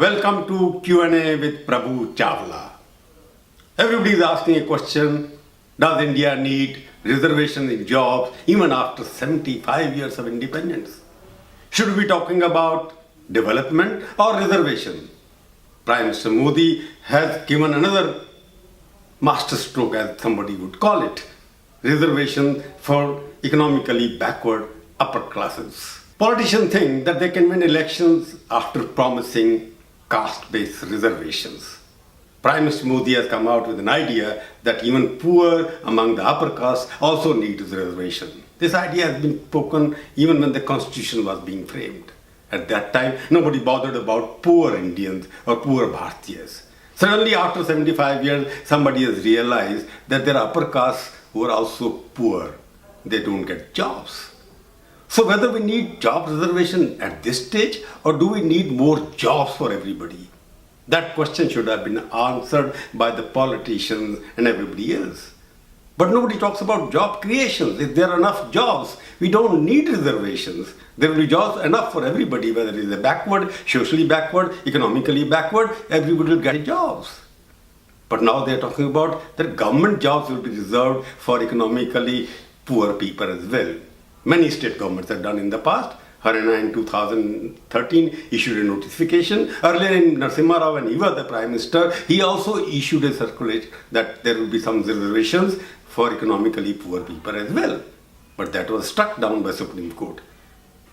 Welcome to Q&A with Prabhu Chawla. Everybody is asking a question, does India need reservations in jobs even after 75 years of independence? Should we be talking about development or reservation? Prime Minister Modi has given another masterstroke, as somebody would call it, reservation for economically backward upper classes. Politicians think that they can win elections after promising caste-based reservations. Prime Minister Modi has come out with an idea that even poor among the upper caste also need reservation. This idea has been spoken even when the constitution was being framed. At that time, nobody bothered about poor Indians or poor Bhartiyas. Suddenly, after 75 years, somebody has realized that there are upper castes who are also poor. They don't get jobs. So whether we need job reservation at this stage or do we need more jobs for everybody? That question should have been answered by the politicians and everybody else. But nobody talks about job creation. If there are enough jobs, we don't need reservations. There will be jobs enough for everybody, whether it is a backward, socially backward, economically backward, everybody will get jobs. But now they are talking about that government jobs will be reserved for economically poor people as well. Many state governments have done in the past. Haryana in 2013 issued a notification. Earlier in Narasimha Rao, when he was the Prime Minister, he also issued a circular that there will be some reservations for economically poor people as well. But that was struck down by Supreme Court.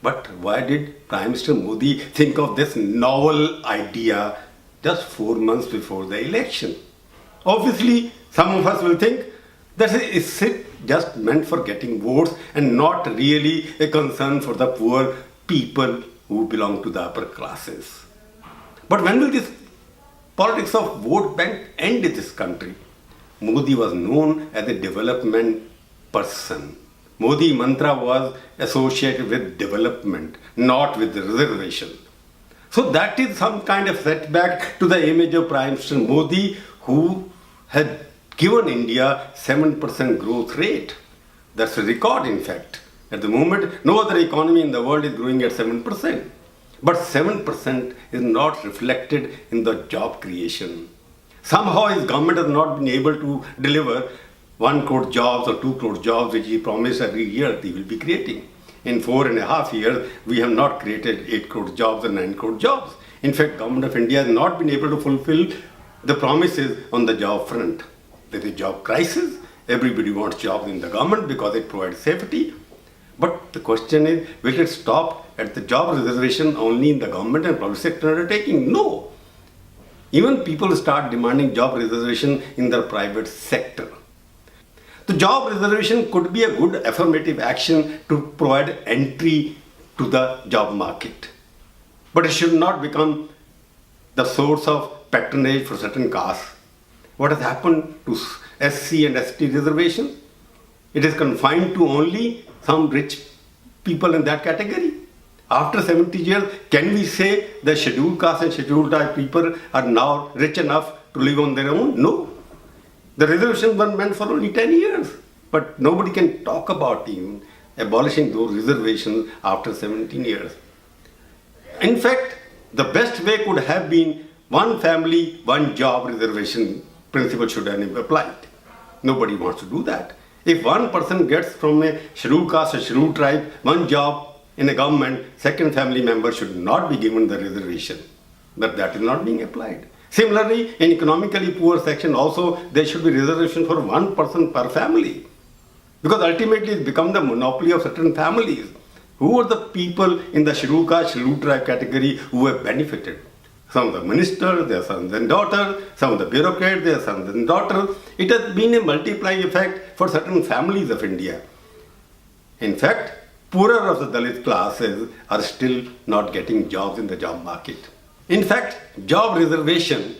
But why did Prime Minister Modi think of this novel idea just 4 months before the election? Obviously, some of us will think that is it just meant for getting votes and not really a concern for the poor people who belong to the upper classes. But when will this politics of vote bank end in this country? Modi was known as a development person. Modi mantra was associated with development, not with the reservation. So that is some kind of setback to the image of Prime Minister Modi, who had given India 7% growth rate. That's a record, in fact. At the moment, no other economy in the world is growing at 7%. But 7% is not reflected in the job creation. Somehow his government has not been able to deliver 1 crore jobs or 2 crore jobs which he promised every year he will be creating. In 4.5 years, we have not created 8 crore jobs and 9 crore jobs. In fact, Government of India has not been able to fulfill the promises on the job front. There is a job crisis. Everybody wants jobs in the government because it provides safety. But the question is, will it stop at the job reservation only in the government and private sector undertaking? No. Even people start demanding job reservation in the private sector. The job reservation could be a good affirmative action to provide entry to the job market. But it should not become the source of patronage for certain castes. What has happened to SC and ST reservation? It is confined to only some rich people in that category. After 70 years, can we say the scheduled caste and scheduled type people are now rich enough to live on their own? No. The reservation was meant for only 10 years. But nobody can talk about even abolishing those reservations after 17 years. In fact, the best way could have been one family, one job reservation principle should have been applied. Nobody wants to do that. If one person gets from a scheduled caste or scheduled tribe one job in a government, second family member should not be given the reservation. But that is not being applied. Similarly, in economically poor section also, there should be reservation for one person per family. Because ultimately it's become the monopoly of certain families. Who are the people in the scheduled caste, scheduled tribe category who have benefited? Some of the ministers, their sons and daughters, some of the bureaucrats, their sons and daughters. It has been a multiplying effect for certain families of India. In fact, poorer of the Dalit classes are still not getting jobs in the job market. In fact, job reservation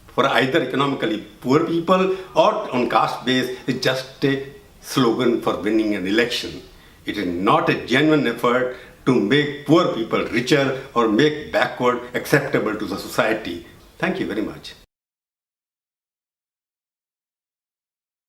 for either economically poor people or on caste base is just a slogan for winning an election. It is not a genuine effort to make poor people richer or make backward acceptable to the society. Thank you very much.